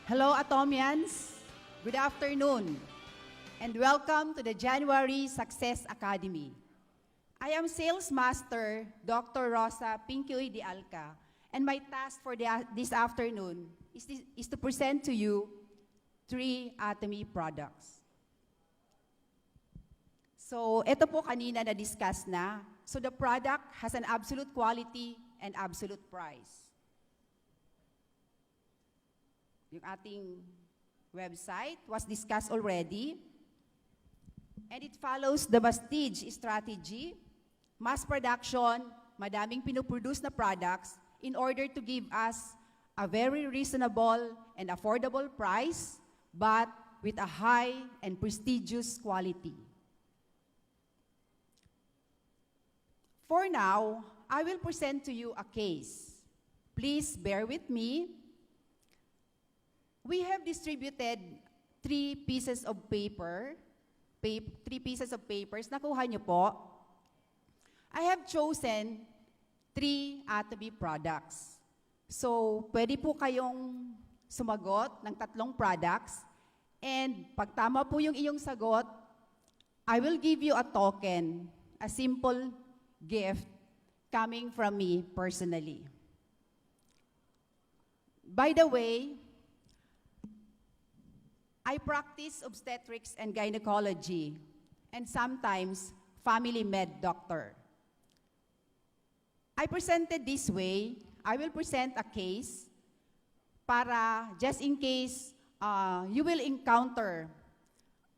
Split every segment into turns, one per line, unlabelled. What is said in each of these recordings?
Hello, Atomians. Good afternoon, and welcome to the January Success Academy. I am Sales Master Dr. Rosa Pinkoy DEALCA, and my task for this afternoon is to present to you 3 Atomy products. So, ito po kanina na-discuss na. So, the product has an absolute quality and absolute price. Yung ating website was discussed already. And it follows the Bastige strategy, mass production, madaming pinuproduce na products in order to give us a very reasonable and affordable price, but with a high and prestigious quality. For now, I will present to you a case. Please bear with me. We have distributed 3 pieces of paper, 3 pieces of papers. Nakuha niyo po. I have chosen 3 Atomy products. So, pwede po kayong sumagot ng 3 products. And pag tama po yung iyong sagot, I will give you a token, a simple gift coming from me personally. By the way, I practice obstetrics and gynecology, and sometimes family med doctor. I presented this way. I will present a case para just in case you will encounter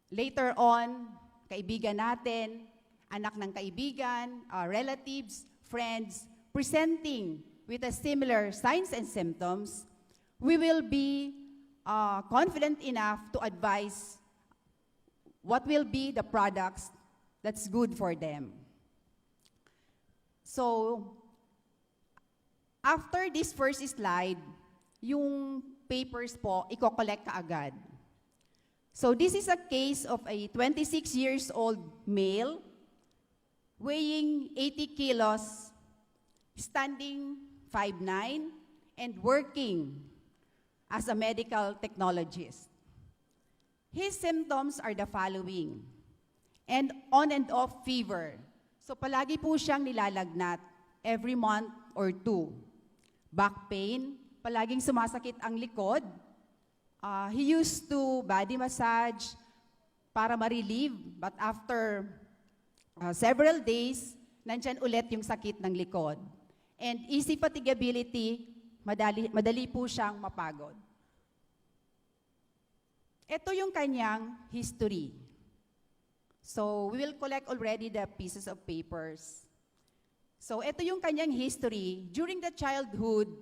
later on kaibigan natin, anak ng kaibigan, relatives, friends, presenting with a similar signs and symptoms. We will be confident enough to advise what will be the products that's good for them. So, after this first slide, yung papers po, i-collect ka agad. So, this is a case of a 26 years old male, weighing 80 kilos, standing 5'9", and working as a medical technologist. His symptoms are the following: and on and off fever. So palagi po siyang nilalagnat every month or 2. Back pain, palaging sumasakit ang likod. He used to body massage para ma-relieve, but after several days, nandyan ulit yung sakit ng likod. And easy fatigability, madali po siyang mapagod. Ito yung kanyang history. So, we will collect already the pieces of papers. So, ito yung kanyang history. During the childhood,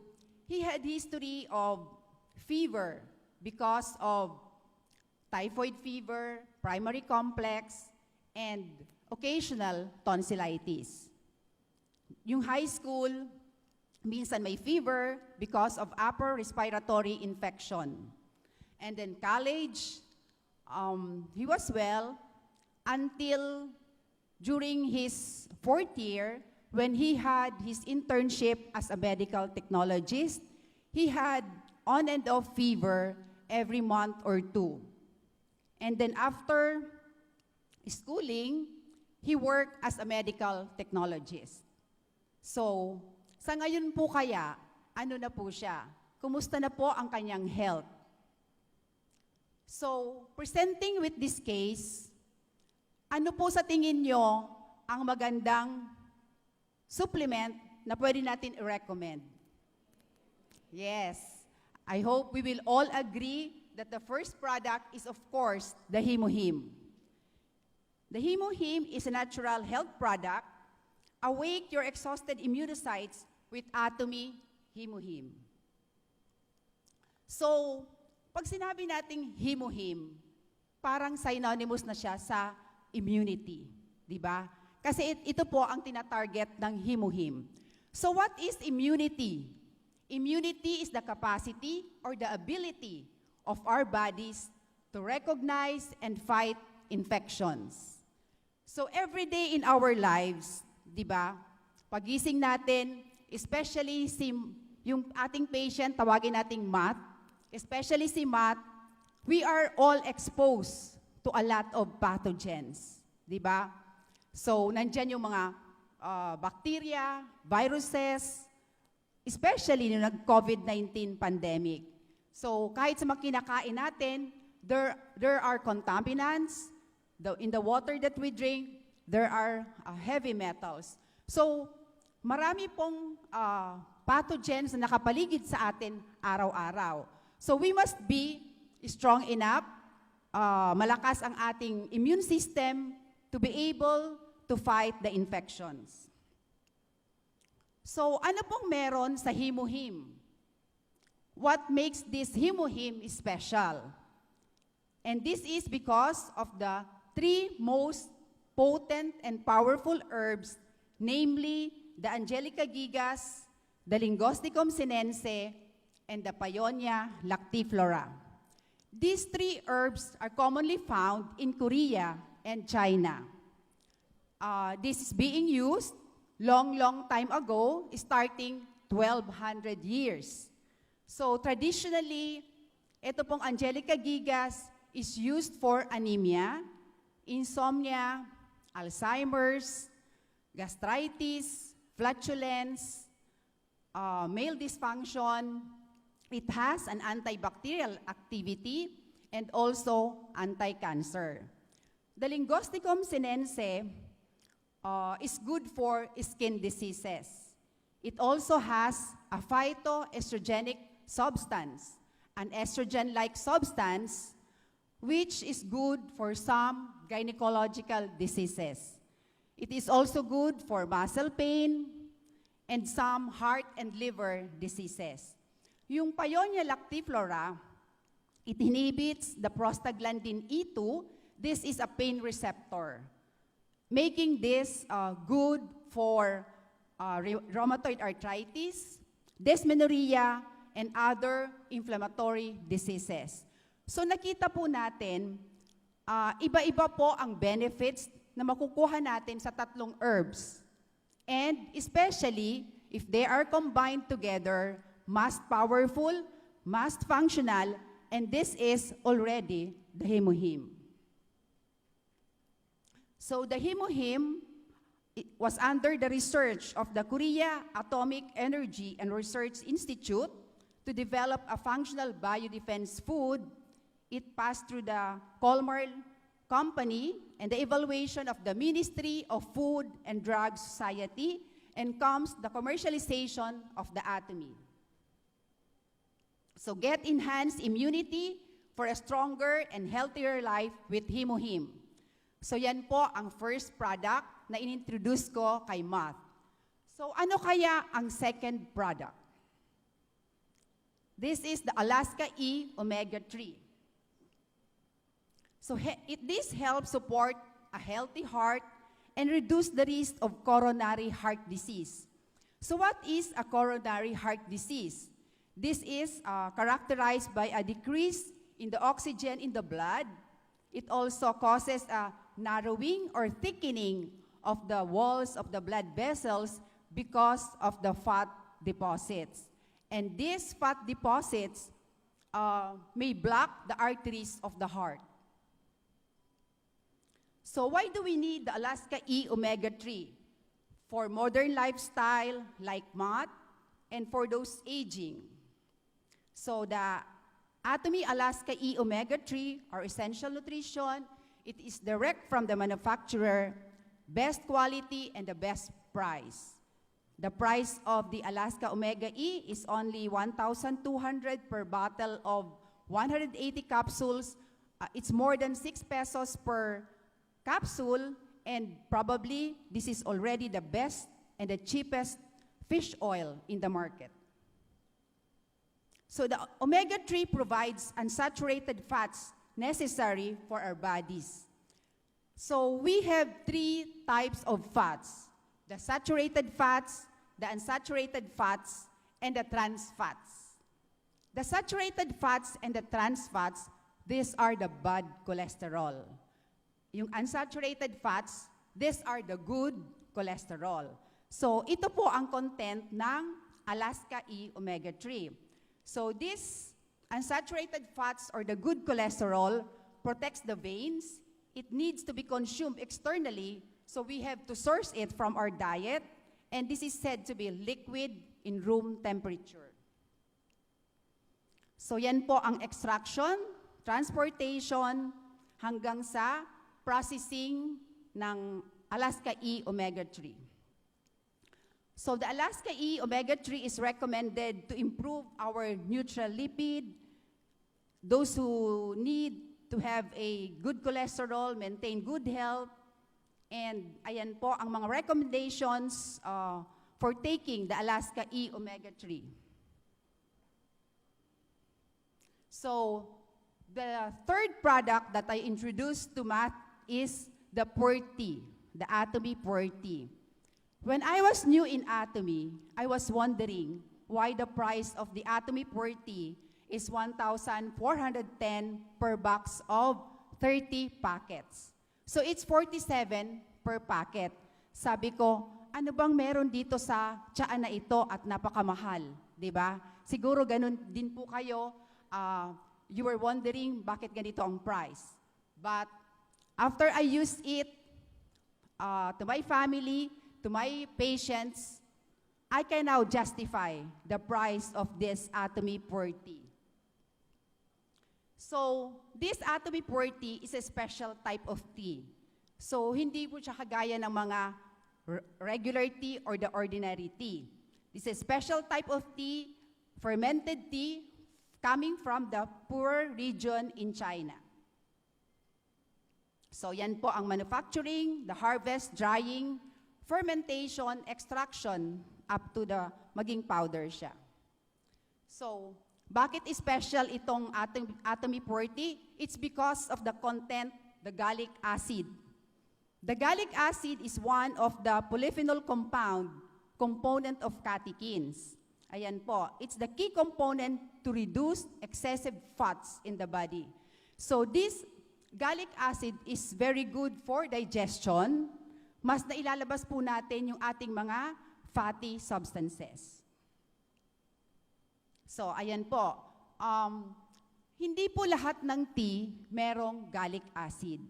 he had history of fever because of typhoid fever, primary complex, and occasional tonsillitis. Yung high school, minsan may fever because of upper respiratory infection. And then college, he was well until during his 4th year, when he had his internship as a medical technologist. He had on and off fever every month or 2. And then after schooling, he worked as a medical technologist. So, sa ngayon po kaya, ano na po siya? Kumusta na po ang kanyang health? So, presenting with this case, ano po sa tingin nyo ang magandang supplement na pwede natin i-recommend? Yes, I hope we will all agree that the first product is, of course, the Hemohim. The Hemohim is a natural health product. Awake your exhausted immunocytes with Atomy Hemohim. So, pag sinabi nating Hemohim, parang synonymous na siya sa immunity, di ba? Kasi ito po ang tinatarget ng Hemohim. So what is immunity? Immunity is the capacity or the ability of our bodies to recognize and fight infections. So every day in our lives, di ba, pagising natin, especially yung ating patient, tawagin nating MAT, especially si Matt, we are all exposed to a lot of pathogens, di ba? So, nandyan yung mga bacteria, viruses, especially nung nag-COVID-19 pandemic. So, kahit sa mga kinakain natin, there are contaminants. In the water that we drink, there are heavy metals. So, marami pong pathogens na nakapaligid sa atin araw-araw. So, we must be strong enough, malakas ang ating immune system to be able to fight the infections. So, ano pong meron sa Hemohim? What makes this Hemohim special? And this is because of the 3 most potent and powerful herbs, namely the Angelica gigas, the Lingosticum sinense, and the Paeonia lactiflora. These 3 herbs are commonly found in Korea and China. This is being used long time ago, starting 1,200 years. So traditionally, ito pong Angelica gigas is used for anemia, insomnia, Alzheimer's, gastritis, flatulence, male dysfunction. It has an antibacterial activity and also anti-cancer. The Lingosticum sinense is good for skin diseases. It also has a phytoestrogenic substance, an estrogen-like substance, which is good for some gynecological diseases. It is also good for muscle pain and some heart and liver diseases. Yung Paeonia lactiflora, it inhibits the prostaglandin E2. This is a pain receptor, making this good for rheumatoid arthritis, dysmenorrhea, and other inflammatory diseases. So nakita po natin, iba-iba po ang benefits na makukuha natin sa 3 herbs. And especially, if they are combined together, mas powerful, mas functional, and this is already the Hemohim. So the Hemohim was under the research of the Korea Atomic Energy and Research Institute to develop a functional biodefense food. It passed through the Colmar Company and the evaluation of the Ministry of Food and Drug Society, and comes the commercialization of the Atomy. So get enhanced immunity for a stronger and healthier life with Hemohim. So yan po ang first product na inintroduce ko kay Matt. So ano kaya ang second product? This is the Alaska E Omega-3. So this helps support a healthy heart and reduce the risk of coronary heart disease. So what is a coronary heart disease? This is characterized by a decrease in the oxygen in the blood. It also causes a narrowing or thickening of the walls of the blood vessels because of the fat deposits. And these fat deposits may block the arteries of the heart. So why do we need the Alaska E Omega-3? For modern lifestyle like Matt, and for those aging. So the Atomy Alaska E Omega-3 or essential nutrition, it is direct from the manufacturer, best quality and the best price. The price of the Alaska Omega E is only 1,200 per bottle of 180 capsules. It's more than 6 pesos per capsule, and probably this is already the best and the cheapest fish oil in the market. So the omega-3 provides unsaturated fats necessary for our bodies. So we have 3 types of fats: the saturated fats, the unsaturated fats, and the trans fats. The saturated fats and the trans fats, these are the bad cholesterol. Yung unsaturated fats, these are the good cholesterol. So ito po ang content ng Alaska E Omega-3. So this unsaturated fats or the good cholesterol protects the veins. It needs to be consumed externally, so we have to source it from our diet, and this is said to be liquid in room temperature. So yan po ang extraction, transportation, hanggang sa processing ng Alaska E omega-3. So the Alaska E omega-3 is recommended to improve our neutral lipid, those who need to have a good cholesterol, maintain good health, and ayan po ang mga recommendations for taking the Alaska E omega-3. So the third product that I introduced to Matt is the Pu'er Tea, the Atomy Pu'er Tea. When I was new in Atomy, I was wondering why the price of the Atomy Pu'er Tea is 1,410 per box of 30 packets. So it's 47 per packet. Sabi ko, ano bang meron dito sa tsaan na ito at napakamahal, di ba? Siguro ganun din po kayo, you were wondering bakit ganito ang price. But after I used it to my family, to my patients, I can now justify the price of this Atomy Pu'er Tea. So, this Atomy Pu'er Tea is a special type of tea. So, hindi po siya kagaya ng mga regular tea or the ordinary tea. This is a special type of tea, fermented tea, coming from the Pu'er region in China. So, yan po ang manufacturing, the harvest, drying, fermentation, extraction, up to the maging powder siya. So, bakit special itong Atomy Pu'er Tea? It's because of the content, the gallic acid. The gallic acid is one of the polyphenol component of catechins. Ayan po, it's the key component to reduce excessive fats in the body. So this gallic acid is very good for digestion. Mas nailalabas po natin yung ating mga fatty substances. So, ayan po. Hindi po lahat ng tea merong gallic acid.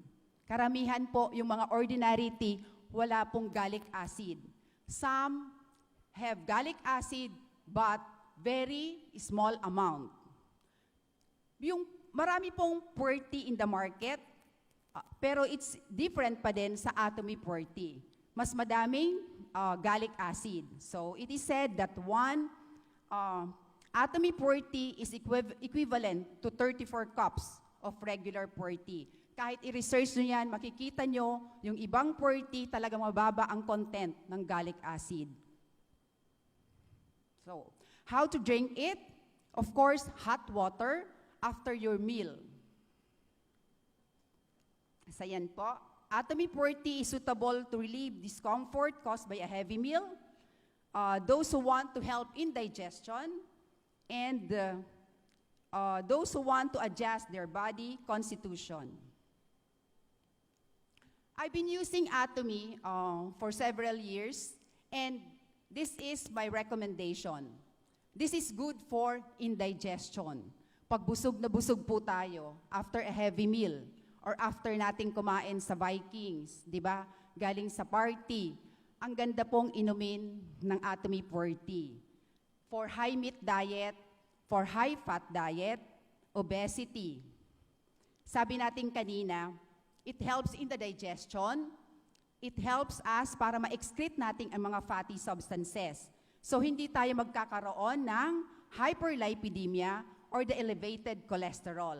Karamihan po yung mga ordinary tea, wala pong gallic acid. Some have gallic acid, but very small amount. Yung marami pong pu'er tea in the market, pero it's different pa din sa Atomy Pu'er Tea. Mas madaming gallic acid. So it is said that one Atomy Pu'er Tea is equivalent to 34 cups of regular pu'er tea. Kahit i-research nyo yan, makikita nyo yung ibang pu'er tea talagang mababa ang content ng gallic acid. So, how to drink it? Of course, hot water after your meal. So yan po. Atomy Pu'er Tea is suitable to relieve discomfort caused by a heavy meal, those who want to help in digestion, and those who want to adjust their body constitution. I've been using Atomy for several years, and this is my recommendation. This is good for indigestion. Pag busog na busog po tayo after a heavy meal or after nating kumain sa Vikings, di ba? Galing sa party, ang ganda pong inumin ng Atomy Pu'er Tea. For high meat diet, for high fat diet, obesity. Sabi natin kanina, it helps in the digestion, it helps us para ma-excrete natin ang mga fatty substances. So hindi tayo magkakaroon ng hyperlipidemia or the elevated cholesterol.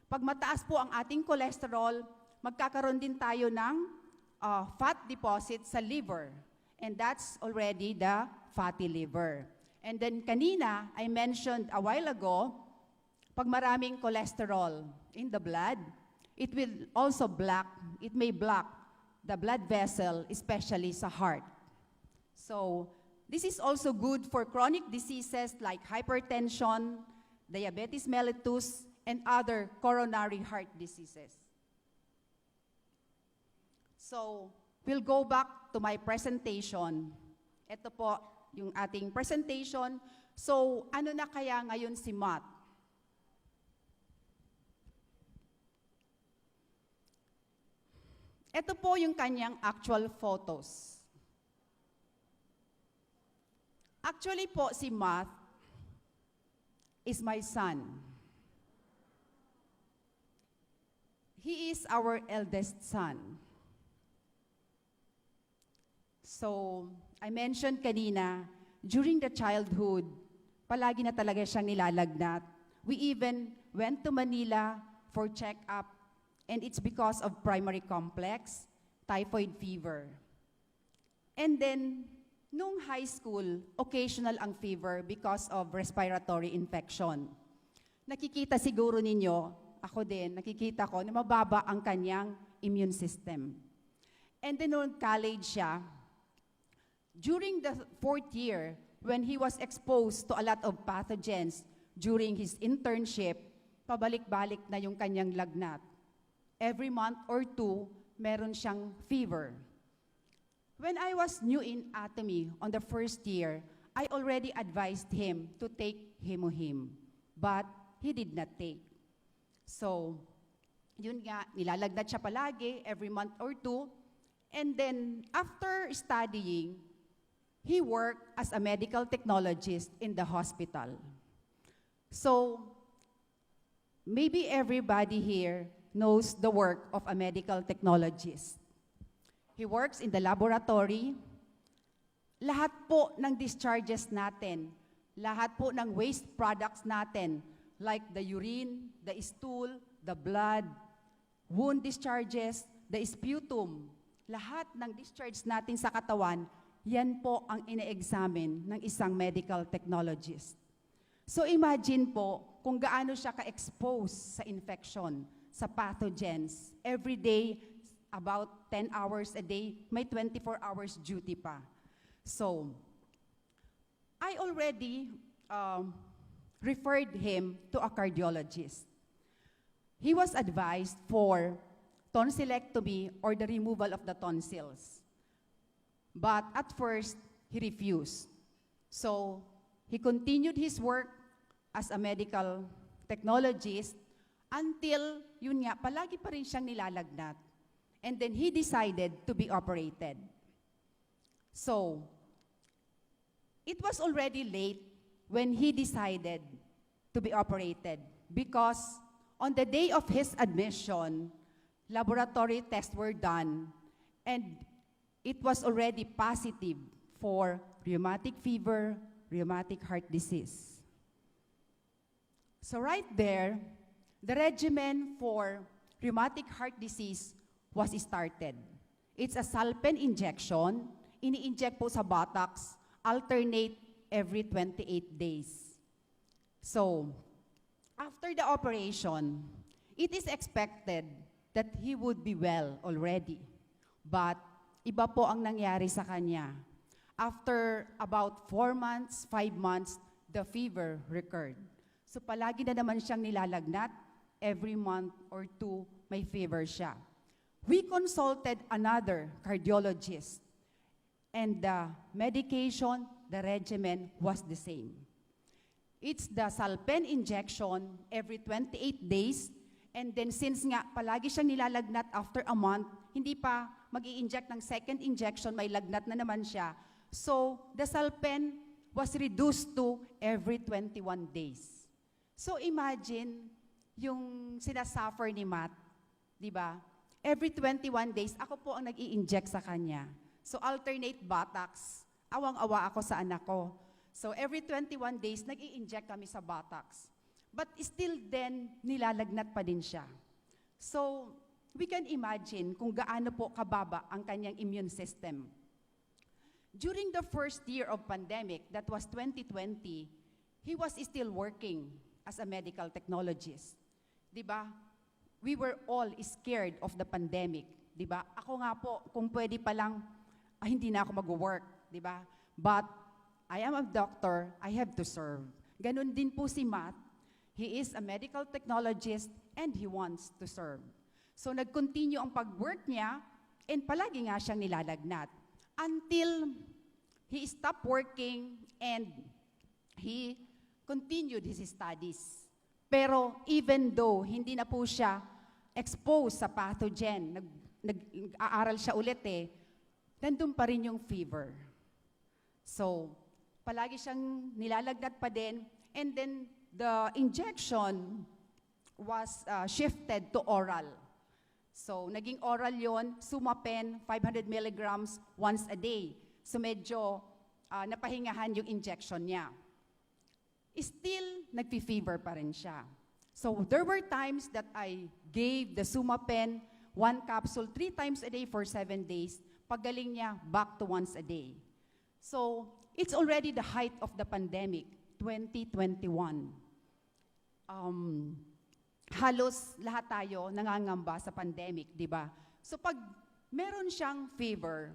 Pag mataas po ang ating cholesterol, magkakaroon din tayo ng fat deposit sa liver. And that's already the fatty liver. And then kanina, I mentioned a while ago, pag maraming cholesterol in the blood, it will also it may block the blood vessel, especially sa heart. So, this is also good for chronic diseases like hypertension, diabetes mellitus, and other coronary heart diseases. So, we'll go back to my presentation. Ito po yung ating presentation. So, ano na kaya ngayon si Matt? Ito po yung kanyang actual photos. Actually po, si Matt is my son. He is our eldest son. So, I mentioned kanina, during the childhood, palagi na talaga siyang nilalagnat. We even went to Manila for check-up, and it's because of primary complex, typhoid fever. And then, nung high school, occasional ang fever because of respiratory infection. Nakikita siguro ninyo, ako din, nakikita ko na mababa ang kanyang immune system. And then nung college siya, during the 4th year, when he was exposed to a lot of pathogens during his internship, pabalik-balik na yung kanyang lagnat. Every month or 2, meron siyang fever. When I was new in Atomy on the 1st year, I already advised him to take Hemohim, but he did not take. So, yun nga, nilalagnat siya palagi, every month or 2, and then after studying, he worked as a medical technologist in the hospital. So, maybe everybody here knows the work of a medical technologist. He works in the laboratory. Lahat po ng discharges natin, lahat po ng waste products natin, like the urine, the stool, the blood, wound discharges, the sputum, lahat ng discharge natin sa katawan, yan po ang ine-examine ng isang medical technologist. So imagine po kung gaano siya ka-expose sa infection, sa pathogens. Every day, about 10 hours a day, may 24 hours duty pa. So, I already referred him to a cardiologist. He was advised for tonsillectomy or the removal of the tonsils. But at first, he refused. So, he continued his work as a medical technologist until, yun nga, palagi pa rin siyang nilalagnat. And then he decided to be operated. So, it was already late when he decided to be operated because on the day of his admission, laboratory tests were done and it was already positive for rheumatic fever, rheumatic heart disease. So right there, the regimen for rheumatic heart disease was started. It's a salpen injection. Ini-inject po sa buttocks, alternate every 28 days. So, after the operation, it is expected that he would be well already. But, iba po ang nangyari sa kanya. After about 4 months, 5 months, the fever recurred. So, palagi na naman siyang nilalagnat. Every month or 2, may fever siya. We consulted another cardiologist, and the medication, the regimen was the same. It's the salpen injection every 28 days, and then since nga palagi siyang nilalagnat after a month, hindi pa mag-i-inject ng second injection, may lagnat na naman siya. So, the salpen was reduced to every 21 days. So, imagine yung sinasuffer ni Matt, di ba? Every 21 days, ako po ang nag-i-inject sa kanya. So, alternate buttocks. Awang-awa ako sa anak ko. So, every 21 days, nag-i-inject kami sa buttocks. But still then, nilalagnat pa din siya. So, we can imagine kung gaano po kababa ang kanyang immune system. During the first year of pandemic, that was 2020, he was still working as a medical technologist. Diba? We were all scared of the pandemic. Diba? Ako nga po, kung pwede pa lang, hindi na ako mag-work. Diba? But, I am a doctor, I have to serve. Ganon din po si Matt. He is a medical technologist and he wants to serve. So, nag-continue ang pag-work niya and palagi nga siyang nilalagnat. Until he stopped working and he continued his studies. Pero even though hindi na po siya exposed sa pathogen, nag-aaral siya ulit nandun pa rin yung fever. So, palagi siyang nilalagnat pa din, and then the injection was shifted to oral. So, naging oral yon, Sumapen, 500 milligrams once a day. So, medyo napahingahan yung injection niya. Still, nagpi-fever pa rin siya. So, there were times that I gave the Sumapen 1 capsule 3 times a day for 7 days. Paggaling niya, back to once a day. So, it's already the height of the pandemic, 2021. Halos lahat tayo nangangamba sa pandemic, di ba? So, pag meron siyang fever,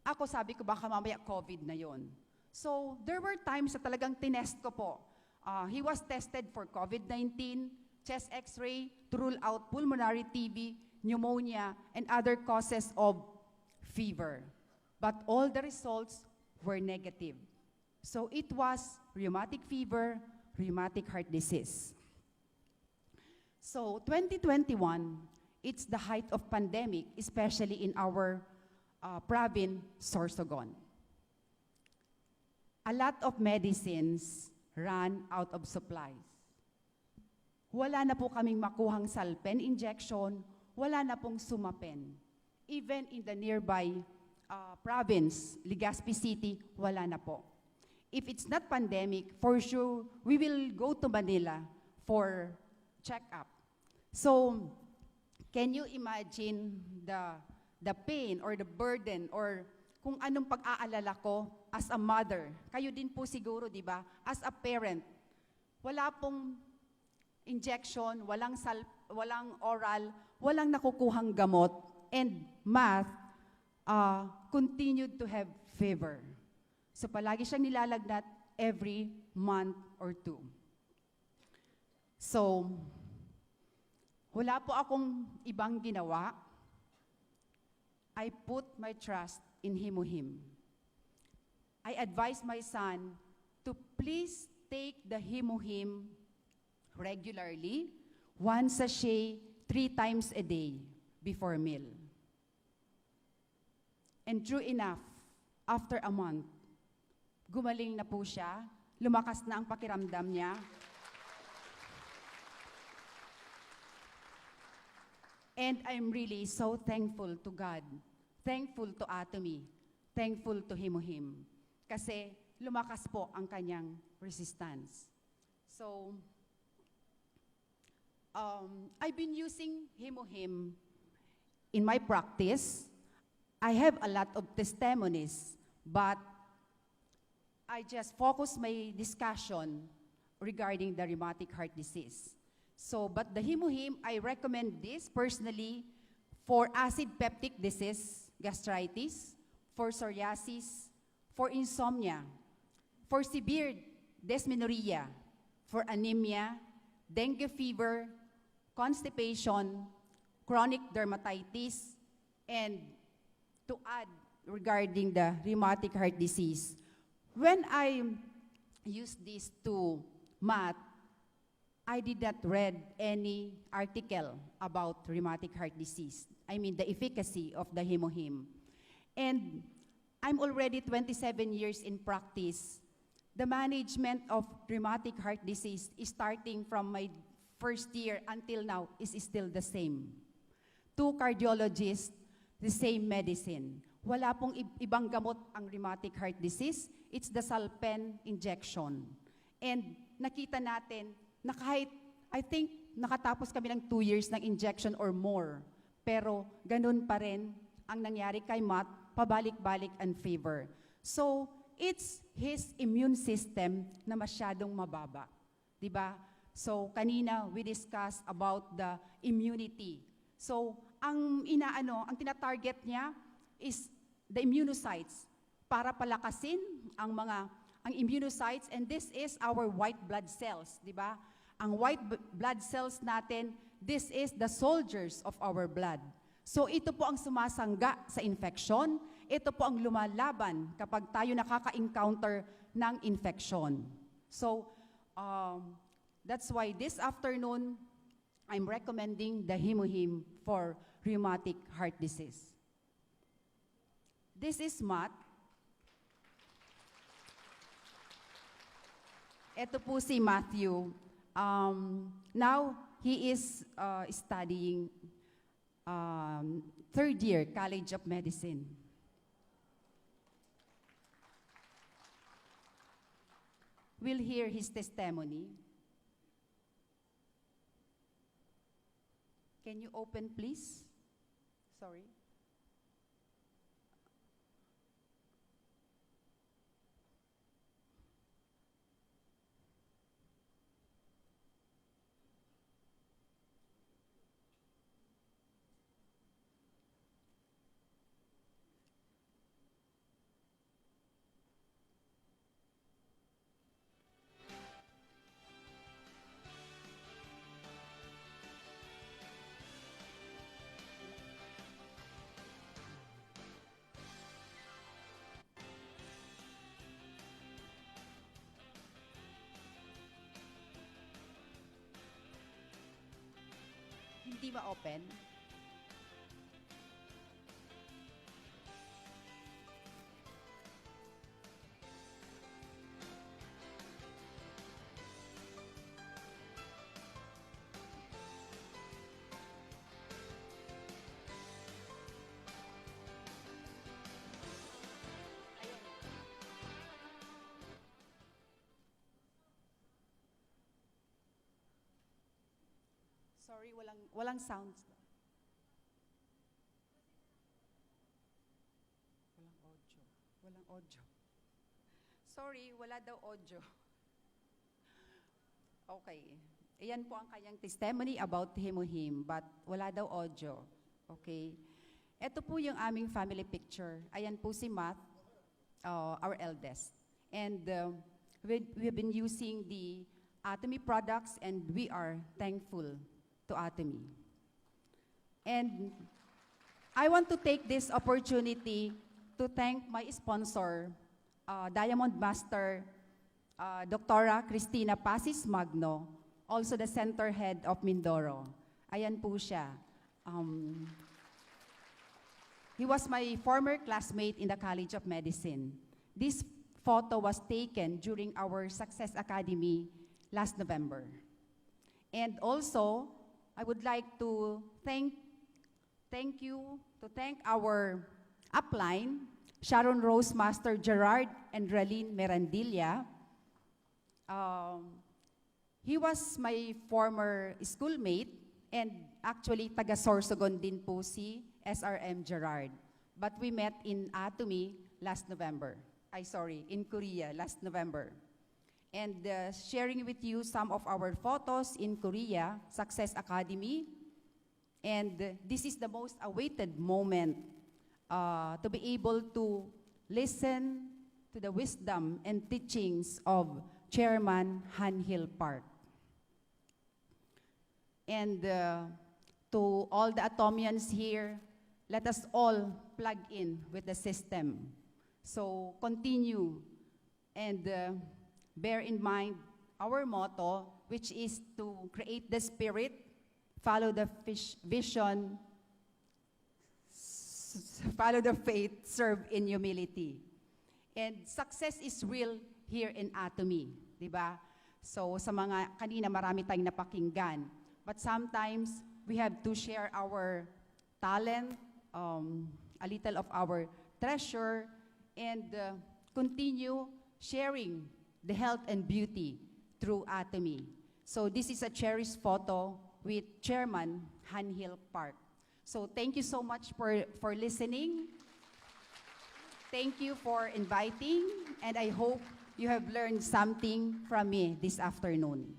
ako sabi ko baka mamaya COVID na yon. So, there were times na talagang tinest ko po. He was tested for COVID-19, chest x-ray, to rule out pulmonary TB, pneumonia, and other causes of fever. But all the results were negative. So it was rheumatic fever, rheumatic heart disease. So 2021, it's the height of pandemic, especially in our province, Sorsogon. A lot of medicines ran out of supplies. Wala na po kaming makuhang Salpen injection, wala na pong Sumapen. Even in the nearby province, Legazpi City, wala na po. If it's not pandemic, for sure, we will go to Manila for check-up. So, can you imagine the pain or the burden or kung anong pag-aalala ko as a mother? Kayo din po siguro, di ba? As a parent, wala pong injection, walang oral, walang nakukuhang gamot, and math continued to have fever. So palagi siyang nilalagnat every month or 2. So, wala po akong ibang ginawa. I put my trust in Hemohim. I advise my son to please take the Hemohim regularly, 1 sachet, 3 times a day before meal. And true enough, after a month, gumaling na po siya, lumakas na ang pakiramdam niya. And I'm really so thankful to God, thankful to Atomy, thankful to Hemohim, kasi lumakas po ang kanyang resistance. So, I've been using Hemohim in my practice. I have a lot of testimonies, but I just focus my discussion regarding the rheumatic heart disease. So, but the Hemohim, I recommend this personally for acid peptic disease, gastritis, for psoriasis, for insomnia, for severe dysmenorrhea, for anemia, dengue fever, constipation, chronic dermatitis, and to add regarding the rheumatic heart disease. When I used these two math, I did not read any article about rheumatic heart disease. I mean the efficacy of the Hemohim. And I'm already 27 years in practice. The management of rheumatic heart disease is starting from my first year until now is still the same. 2 cardiologists, the same medicine. Wala pong ibang gamot ang rheumatic heart disease. It's the Salpen injection. And nakita natin na kahit, I think, nakatapos kami ng 2 years ng injection or more. Pero ganun pa rin ang nangyari kay Matt, pabalik-balik and fever. So, it's his immune system na masyadong mababa. Diba? So, kanina we discussed about the immunity. So, ang tina-target niya is the immunocytes para palakasin ang immunocytes, and this is our white blood cells, di ba? Ang white blood cells natin, this is the soldiers of our blood. So ito po ang sumasangga sa infection, ito po ang lumalaban kapag tayo nakaka-encounter ng infection. So that's why this afternoon, I'm recommending the Hemohim for rheumatic heart disease. This is Matt. Ito po si Matthew. Now, he is studying third year College of Medicine. We'll hear his testimony. Can you open, please? Sorry. Hindi ma-open. Sorry, walang sounds. Walang audio. Sorry, wala daw audio. Okay. Ayan po ang kanyang testimony about Hemohim, but wala daw audio. Okay. Ito po yung aming family picture. Ayan po si Matt, our eldest. And we've been using the Atomy products, and we are thankful to Atomy. And I want to take this opportunity to thank my sponsor, Diamond Master, Dr. Cristina Pasis Magno, also the center head of Mindoro. Ayan po siya. He was my former classmate in the College of Medicine. This photo was taken during our Success Academy last November. And also, I would like to thank our upline, Sharon Rose Master Gerard and Raline Merandilla. He was my former schoolmate, and actually taga-Sorsogon din po si SRM Gerard. But we met in Atomy last November. In Korea last November. And sharing with you some of our photos in Korea, Success Academy. And this is the most awaited moment to be able to listen to the wisdom and teachings of Chairman Han Hill Park. And to all the Atomians here, let us all plug in with the system. So continue and bear in mind our motto, which is to create the spirit, follow the vision, follow the faith, serve in humility. And success is real here in Atomy, di ba? So sa mga kanina marami tayong napakinggan. But sometimes we have to share our talent, a little of our treasure, and continue sharing the health and beauty through Atomy. So this is a cherished photo with Chairman Han Hill Park. So thank you so much for listening. Thank you for inviting, and I hope you have learned something from me this afternoon.